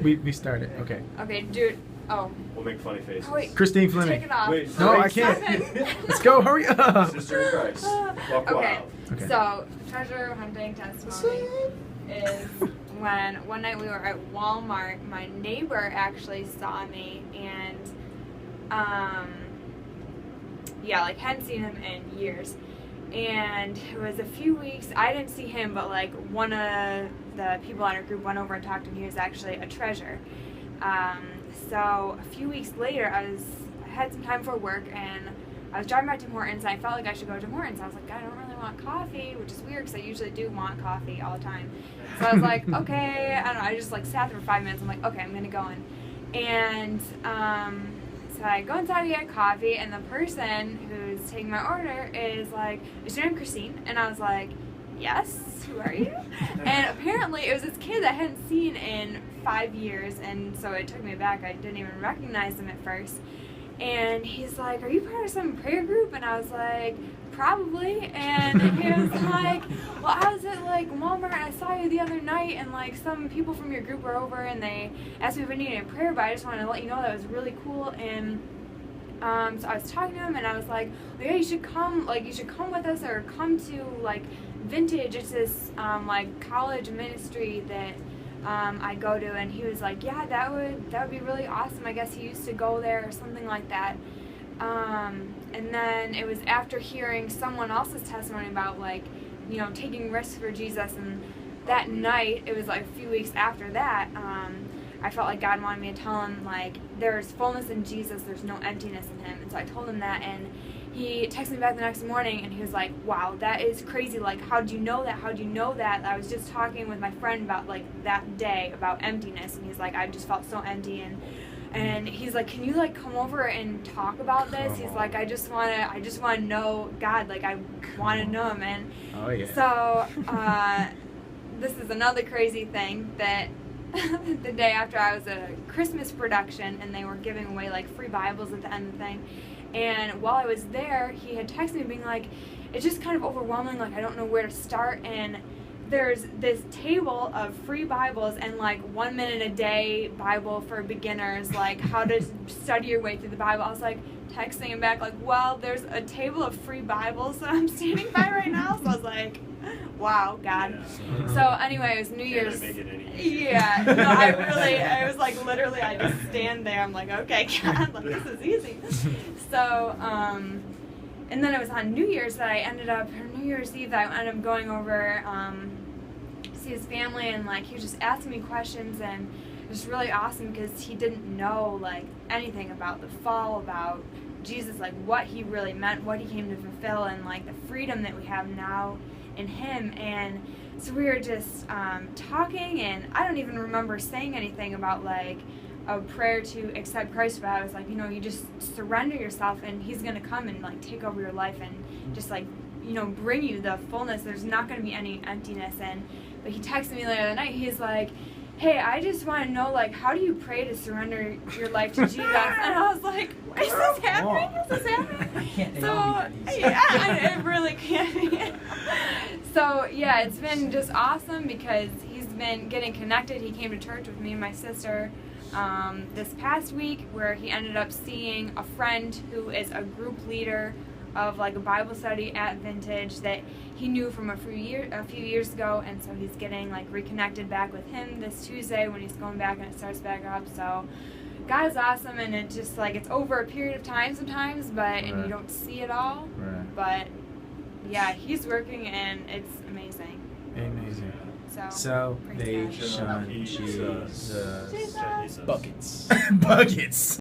We started. Okay. Okay, dude. Oh. We'll make funny faces. Oh, wait. Christine Fleming. Take it off. Wait, No, I wait, can't. Stop it. Let's go. Hurry up. Sister in Christ. Walk Okay. wild. Okay. So, treasure hunting testimony is when one night we were at Walmart, my neighbor actually saw me and, hadn't seen him in years. And it was a few weeks, I didn't see him, but like one of the people in our group went over and talked to him. He was actually a treasure. So a few weeks later, I had some time for work and I was driving back to Morton's and I felt like I should go to Morton's. I was like, I don't really want coffee, which is weird because I usually do want coffee all the time. So I was like, okay, I don't know, I just like sat there for 5 minutes. I'm like, okay, I'm gonna go in. And so I go inside to get coffee and the person who's taking my order is like, is your name Christine? And I was like, yes, who are you? And apparently it was this kid that I hadn't seen in 5 years, and so it took me back. I didn't even recognize him at first. And he's like, are you part of some prayer group? And I was like, probably. And he was like, well, I was at like Walmart and I saw you the other night and like some people from your group were over and they asked me if I needed a prayer, but I just wanted to let you know that was really cool. And so I was talking to him and I was like, well, yeah, you should come with us or come to like Vintage. It's this like college ministry that I go to. And he was like, yeah, that would be really awesome. I guess he used to go there or something like that. And then it was after hearing someone else's testimony about like, you know, taking risks for Jesus, and that night, it was like a few weeks after that, I felt like God wanted me to tell him like, there's fullness in Jesus, there's no emptiness in him. And so I told him that, and he texted me back the next morning and he was like, wow, that is crazy, like how'd you know that? How'd you know that? I was just talking with my friend about like that day about emptiness, and he's like, I just felt so empty. And he's like, can you like come over and talk about this? He's like, I just want to know God, like I want to know him. And oh, yeah. So this is another crazy thing that the day after I was at a Christmas production and they were giving away like free Bibles at the end of the thing. And while I was there, he had texted me being like, it's just kind of overwhelming, like I don't know where to start. And there's this table of free Bibles and like 1 minute a day Bible for beginners, like how to study your way through the Bible. I was like texting him back like, well, there's a table of free Bibles that I'm standing by right now. So I was like, wow, God. Yeah. So anyway, it was New Year's. Yeah, no, I was like literally, I just stand there. I'm like, okay, God, like this is easy. So, and then it was on New Year's that I ended up, or New Year's Eve, that I ended up going over to see his family, and like he was just asking me questions, and it was really awesome because he didn't know like anything about the fall, about Jesus, like what he really meant, what he came to fulfill, and like the freedom that we have now in him. And so we were just talking, and I don't even remember saying anything about like a prayer to accept Christ, but I was like, you know, you just surrender yourself and he's going to come and like take over your life and just like, you know, bring you the fullness. There's not going to be any emptiness. But he texted me later that night. He's like, hey, I just want to know, like, how do you pray to surrender your life to Jesus? And I was like, is this happening? Is this happening? I can't So, yeah, it really can't be. So, yeah, it's been just awesome because he's been getting connected. He came to church with me and my sister this past week, where he ended up seeing a friend who is a group leader of like a Bible study at Vintage that he knew from a few years ago, and so he's getting like reconnected back with him this Tuesday when he's going back and it starts back up. So God is awesome, and it just like it's over a period of time sometimes, but right. And you don't see it all. Right. But yeah, he's working and it's amazing. Amazing. So they shun Jesus. Jesus. Buckets. Buckets.